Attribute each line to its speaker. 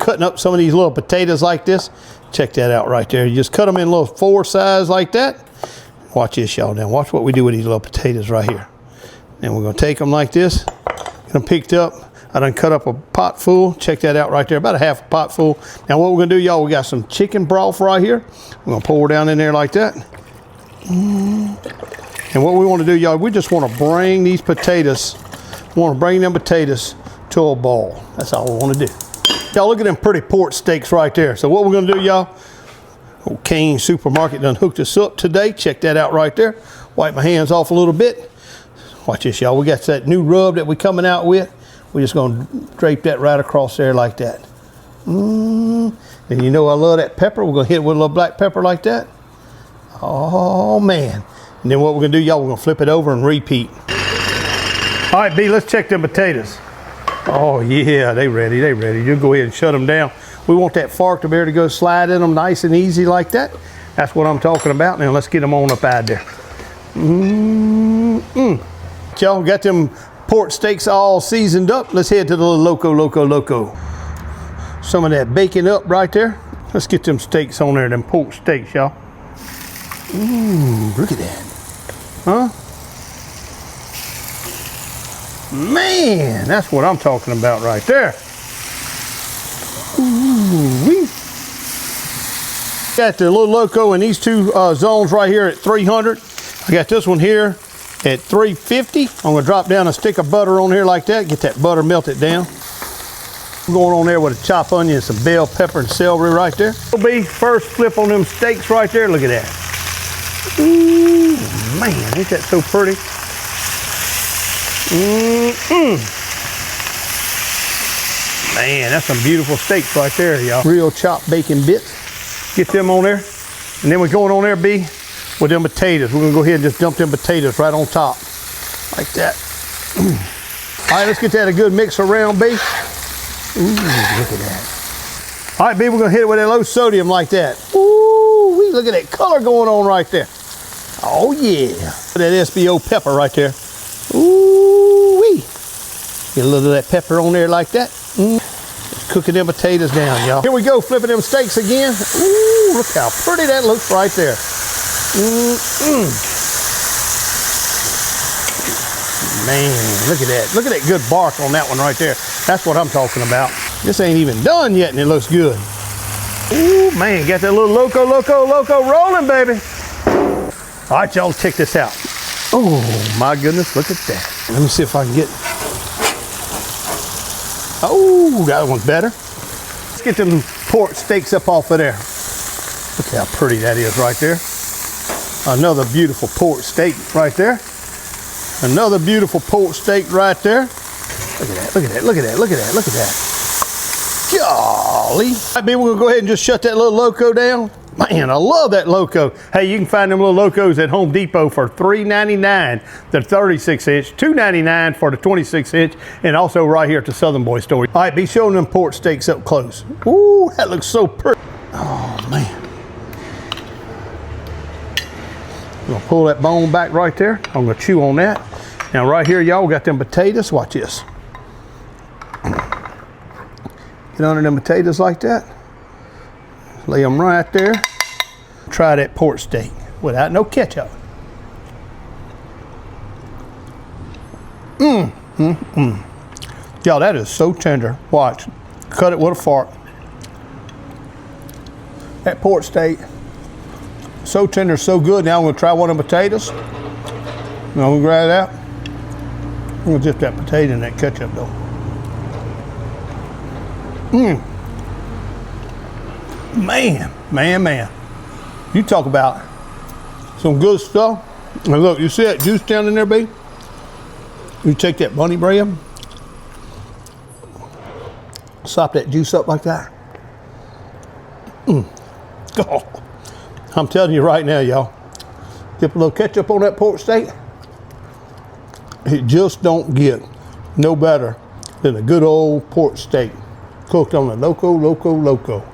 Speaker 1: Cutting up some of these little potatoes like this. Check that out right there. You just cut them in little 4 size like that. Watch this, y'all. Now watch what we do with these little potatoes right here. And we're gonna take them like this. Get them picked up. I done cut up a pot full. Check that out right there, about a half a pot full. Now what we're gonna do, y'all, we got some chicken broth right here. We're gonna pour down in there like that. And what we wanna do, y'all, we just wanna bring these potatoes, bring them potatoes to a boil. That's all we wanna do. Y'all, look at them pretty pork steaks right there. So what we're gonna do, y'all, old Cane's Supermarket done hooked us up today. Check that out right there. Wipe my hands off a little bit. Watch this, y'all. We got that new rub that we're coming out with. We're just gonna drape that right across there like that. And you know I love that pepper. We're gonna hit it with a little black pepper like that. Oh man. And then what we're gonna do, y'all, we're gonna flip it over and repeat. All right, B, let's check them potatoes. Oh yeah, they ready. You go ahead and shut them down. We want that fork to be able to go slide in them nice and easy like that. That's what I'm talking about. Now let's get them on up out there. Y'all got them pork steaks all seasoned up. Let's head to the little Loco. Some of that bacon up right there. Let's get them steaks on there, them pork steaks, y'all. Look at that. Huh? Man, that's what I'm talking about right there. Ooh-wee. Got the little Loco in these two zones right here at 300. I got this one here at 350. I'm gonna drop down a stick of butter on here like that. Get that butter melted down. I'm going on there with a chopped onion, some bell pepper and celery right there. It'll be first flip on them steaks right there. Look at that. Ooh, man, ain't that so pretty? Man, that's some beautiful steaks right there, y'all. Real chopped bacon bits. Get them on there. And then we're going on there, B, with them potatoes. We're gonna go ahead and just dump them potatoes right on top. Like that. All right, let's get that a good mix around, B. Ooh, look at that. All right, B, we're gonna hit it with that low sodium like that. Ooh, look at that color going on right there. Oh yeah. That SBO pepper right there. Ooh-wee. Get a little of that pepper on there like that. Cooking them potatoes down, y'all. Here we go, flipping them steaks again. Ooh, look how pretty that looks right there. Man, look at that. Look at that good bark on that one right there. That's what I'm talking about. This ain't even done yet and it looks good. Ooh, man, got that little Loco rolling, baby. All right, y'all, check this out. Oh my goodness, look at that. Let me see if I can get, oh, that one's better. Let's get them pork steaks up off of there. Look how pretty that is right there. Another beautiful pork steak right there. Another beautiful pork steak right there. Look at that, look at that, look at that, look at that, look at that. Golly. All right, B, we're gonna go ahead and just shut that little Loco down. Man, I love that Loco. Hey, you can find them little Locos at Home Depot for $3.99, the 36 inch, $2.99 for the 26 inch, and also right here at the Southern Boy store. All right, be showing them pork steaks up close. Ooh, that looks so pretty. Oh, man. I'm gonna pull that bone back right there. I'm gonna chew on that. Now right here, y'all, we got them potatoes. Watch this. Get under them potatoes like that. Lay them right there. Try that pork steak without no ketchup. Y'all, that is so tender. Watch. Cut it with a fork. That pork steak, so tender, so good. Now I'm gonna try one of the potatoes. I'm gonna grab it out. I'm gonna dip that potato in that ketchup though. Man. You talk about some good stuff. And look, you see that juice down in there, babe? You take that bunny bread, sop that juice up like that. Oh, I'm telling you right now, y'all. Dip a little ketchup on that pork steak. It just don't get no better than a good old pork steak cooked on a Loco.